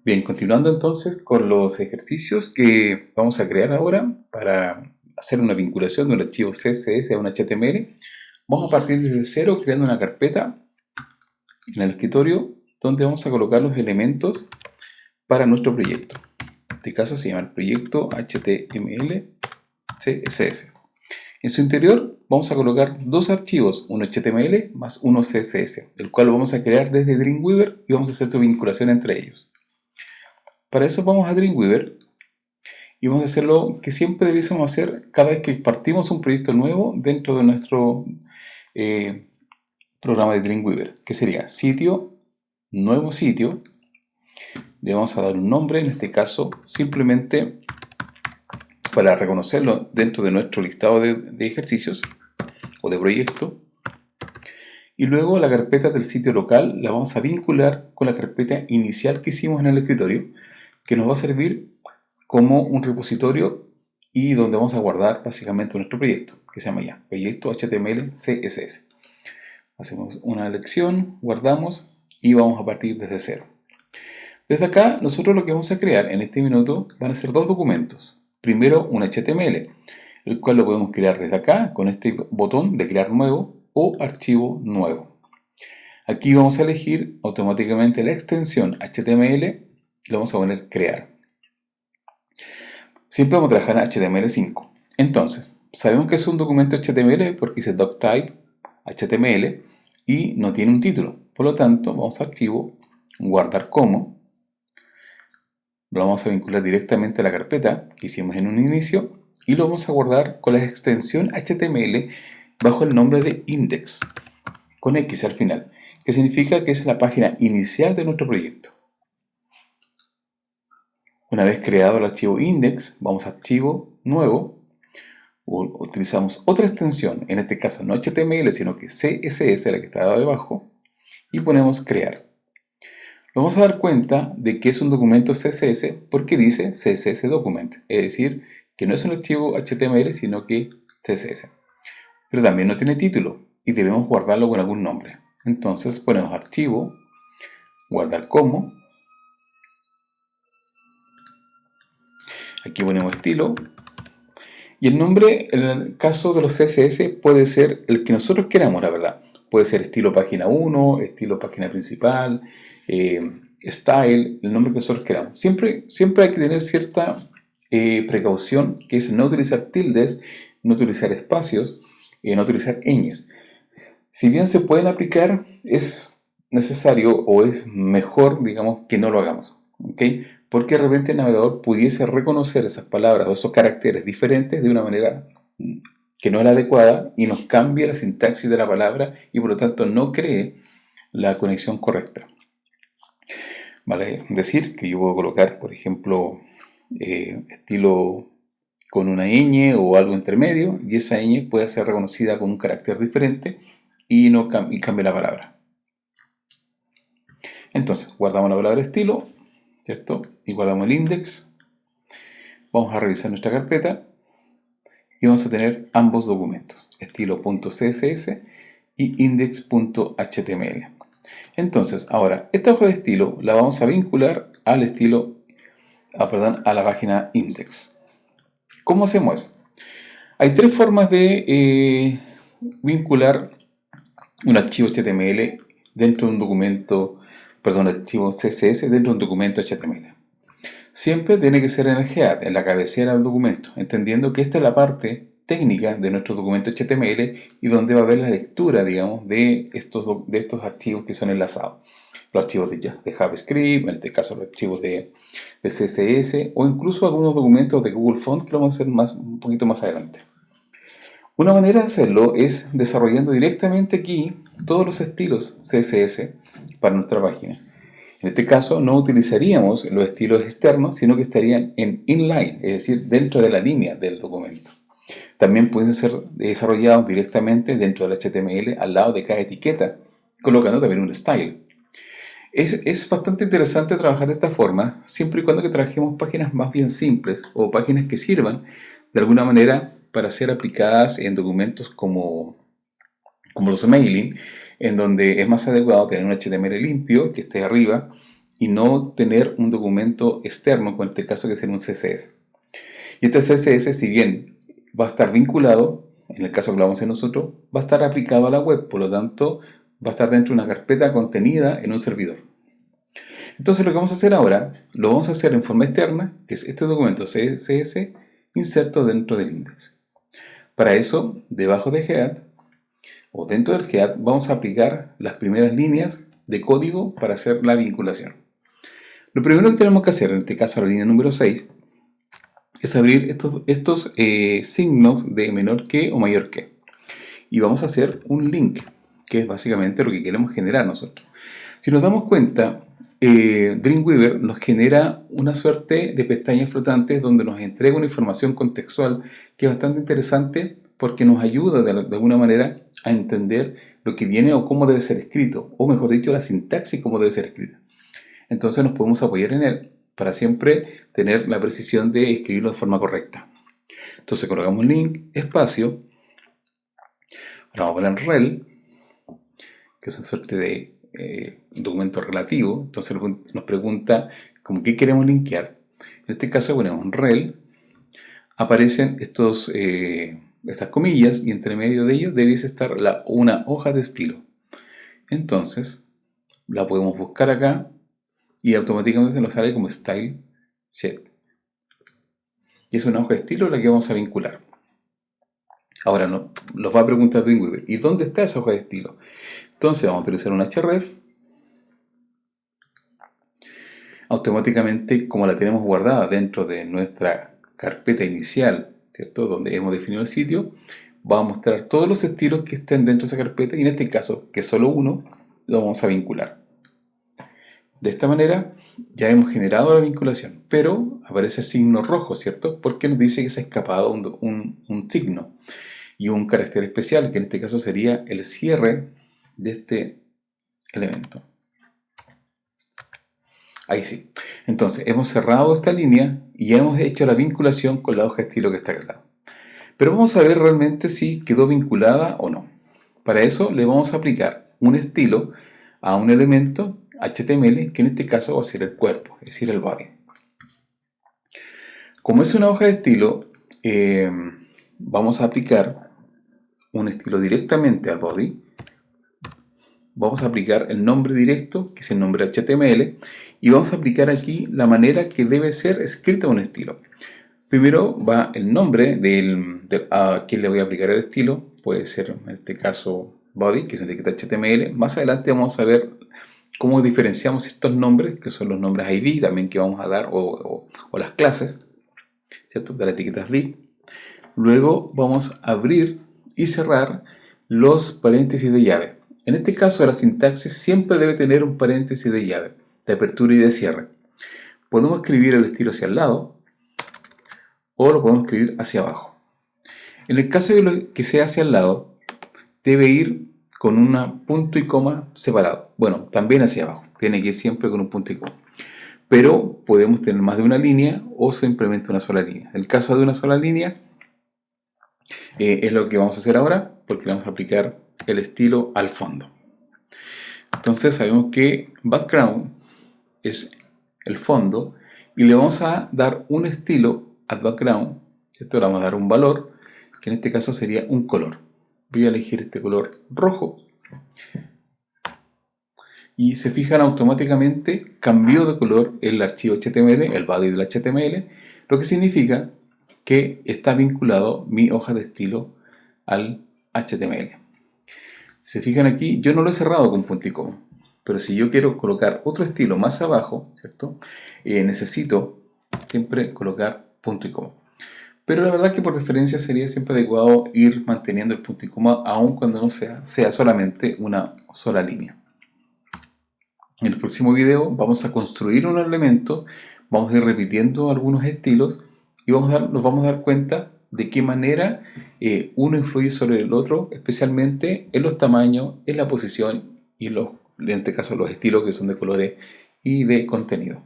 Bien, continuando entonces con los ejercicios que vamos a crear ahora para hacer una vinculación de un archivo CSS a un HTML, vamos a partir desde cero creando una carpeta en el escritorio donde vamos a colocar los elementos para nuestro proyecto. En este caso se llama el proyecto HTML CSS. En su interior vamos a colocar dos archivos, uno HTML más uno CSS, el cual vamos a crear desde Dreamweaver y vamos a hacer su vinculación entre ellos. Para eso vamos a Dreamweaver y vamos a hacer lo que siempre debiésemos hacer cada vez que partimos un proyecto nuevo dentro de nuestro programa de Dreamweaver, que sería sitio, nuevo sitio. Le vamos a dar un nombre, en este caso simplemente para reconocerlo dentro de nuestro listado de ejercicios o de proyecto. Y luego la carpeta del sitio local la vamos a vincular con la carpeta inicial que hicimos en el escritorio, que nos va a servir como un repositorio y donde vamos a guardar básicamente nuestro proyecto, que se llama ya proyecto HTML CSS. Hacemos una elección, guardamos y vamos a partir desde cero. Desde acá, nosotros lo que vamos a crear en este minuto van a ser dos documentos. Primero, un HTML, el cual lo podemos crear desde acá con este botón de crear nuevo o archivo nuevo. Aquí vamos a elegir automáticamente la extensión HTML y lo vamos a poner crear. Siempre vamos a trabajar en HTML5. Entonces, sabemos que es un documento HTML porque dice doctype HTML y no tiene un título. Por lo tanto, vamos a archivo, guardar como. Lo vamos a vincular directamente a la carpeta que hicimos en un inicio y lo vamos a guardar con la extensión HTML bajo el nombre de index, con X al final, que significa que es la página inicial de nuestro proyecto. Una vez creado el archivo index, vamos a archivo nuevo, utilizamos otra extensión, en este caso no HTML, sino que CSS, la que está debajo, y ponemos crear. Vamos a dar cuenta de que es un documento CSS porque dice CSS document, es decir, que no es un archivo HTML, sino que CSS. Pero también no tiene título y debemos guardarlo con algún nombre. Entonces ponemos archivo, guardar como. Aquí ponemos estilo. Y el nombre, en el caso de los CSS, puede ser el que nosotros queramos, la verdad. Puede ser estilo página 1, estilo página principal, style, el nombre que nosotros queramos. Siempre hay que tener cierta precaución, que es no utilizar tildes, no utilizar espacios, no utilizar ñes. Si bien se pueden aplicar, es necesario o es mejor, digamos, que no lo hagamos. ¿Okay? Porque de repente el navegador pudiese reconocer esas palabras o esos caracteres diferentes de una manera que no es la adecuada y nos cambia la sintaxis de la palabra y por lo tanto no cree la conexión correcta. Vale decir que yo puedo colocar, por ejemplo, estilo con una ñ o algo intermedio y esa ñ puede ser reconocida con un carácter diferente y cambia la palabra. Entonces, guardamos la palabra estilo, ¿cierto? Y guardamos el index. Vamos a revisar nuestra carpeta y vamos a tener ambos documentos, estilo.css y index.html. Entonces, ahora, esta hoja de estilo la vamos a vincular al estilo, a la página index. ¿Cómo hacemos eso? Hay tres formas de vincular un archivo HTML dentro de un documento, archivo CSS dentro de un documento HTML. Siempre tiene que ser en el head, en la cabecera del documento, entendiendo que esta es la parte técnica de nuestro documento HTML y donde va a haber la lectura, digamos, de estos archivos que son enlazados. Los archivos de JavaScript, en este caso los archivos de CSS o incluso algunos documentos de Google Fonts que lo vamos a hacer un poquito más adelante. Una manera de hacerlo es desarrollando directamente aquí todos los estilos CSS para nuestra página. En este caso no utilizaríamos los estilos externos, sino que estarían en inline, es decir, dentro de la línea del documento. También pueden ser desarrollados directamente dentro del HTML al lado de cada etiqueta, colocando también un style. Es bastante interesante trabajar de esta forma, siempre y cuando que trabajemos páginas más bien simples o páginas que sirvan de alguna manera para ser aplicadas en documentos como los mailing, en donde es más adecuado tener un HTML limpio que esté arriba y no tener un documento externo, como en este caso que sería un CSS. Y este CSS, si bien va a estar vinculado, en el caso que lo vamos a hacer nosotros, va a estar aplicado a la web, por lo tanto va a estar dentro de una carpeta contenida en un servidor. Entonces lo que vamos a hacer ahora, lo vamos a hacer en forma externa, que es este documento CSS inserto dentro del index. Para eso, debajo de Head, o dentro del Head, vamos a aplicar las primeras líneas de código para hacer la vinculación. Lo primero que tenemos que hacer, en este caso la línea número 6, es abrir estos signos de menor que o mayor que. Y vamos a hacer un link, que es básicamente lo que queremos generar nosotros. Si nos damos cuenta, Dreamweaver nos genera una suerte de pestañas flotantes donde nos entrega una información contextual que es bastante interesante porque nos ayuda de alguna manera a entender lo que viene o cómo debe ser escrito, o mejor dicho, la sintaxis cómo debe ser escrita. Entonces nos podemos apoyar en él para siempre tener la precisión de escribirlo de forma correcta. Entonces colocamos link, espacio, ahora vamos a poner rel, que es una suerte de documento relativo. Entonces nos pregunta como qué queremos linkear. En este caso ponemos rel, aparecen estas comillas y entre medio de ellos debe estar una hoja de estilo. Entonces la podemos buscar acá y automáticamente nos sale como style sheet. Y es una hoja de estilo la que vamos a vincular. Ahora nos va a preguntar Dreamweaver, ¿y dónde está esa hoja de estilo? Entonces vamos a utilizar un href. Automáticamente, como la tenemos guardada dentro de nuestra carpeta inicial, ¿cierto? Donde hemos definido el sitio, va a mostrar todos los estilos que estén dentro de esa carpeta y en este caso, que es solo uno, lo vamos a vincular. De esta manera ya hemos generado la vinculación, pero aparece el signo rojo, ¿cierto? Porque nos dice que se ha escapado un signo y un carácter especial, que en este caso sería el cierre de este elemento. Ahí sí. Entonces, hemos cerrado esta línea y ya hemos hecho la vinculación con la hoja de estilo que está acá. Pero vamos a ver realmente si quedó vinculada o no. Para eso le vamos a aplicar un estilo a un elemento HTML, que en este caso va a ser el cuerpo, es decir, el body. Como es una hoja de estilo, vamos a aplicar un estilo directamente al body. Vamos a aplicar el nombre directo, que es el nombre HTML, y vamos a aplicar aquí la manera que debe ser escrita un estilo. Primero va el nombre a quien le voy a aplicar el estilo, puede ser en este caso body, que es una etiqueta HTML. Más adelante vamos a ver cómo diferenciamos estos nombres, que son los nombres ID también que vamos a dar, o las clases, ¿cierto? De las etiquetas div. Luego vamos a abrir y cerrar los paréntesis de llave. En este caso la sintaxis siempre debe tener un paréntesis de llave, de apertura y de cierre. Podemos escribir el estilo hacia el lado o lo podemos escribir hacia abajo. En el caso de que sea hacia el lado, debe ir con un punto y coma separado. Bueno, también hacia abajo, tiene que ir siempre con un punto y coma. Pero podemos tener más de una línea o simplemente una sola línea. En el caso de una sola línea, es lo que vamos a hacer ahora, porque le vamos a aplicar el estilo al fondo. Entonces sabemos que background es el fondo y le vamos a dar un estilo al background. Esto le vamos a dar un valor, que en este caso sería un color. Voy a elegir este color rojo. Y se fijan automáticamente cambió de color el archivo HTML, el body del HTML, lo que significa que está vinculado mi hoja de estilo al HTML. Se fijan aquí, yo no lo he cerrado con punto y coma, pero si yo quiero colocar otro estilo más abajo, ¿cierto? Necesito siempre colocar punto y coma. Pero la verdad es que por referencia sería siempre adecuado ir manteniendo el punto y coma aun cuando no sea solamente una sola línea. En el próximo video vamos a construir un elemento, vamos a ir repitiendo algunos estilos y nos vamos a dar cuenta de qué manera uno influye sobre el otro, especialmente en los tamaños, en la posición y en este caso los estilos que son de colores y de contenido.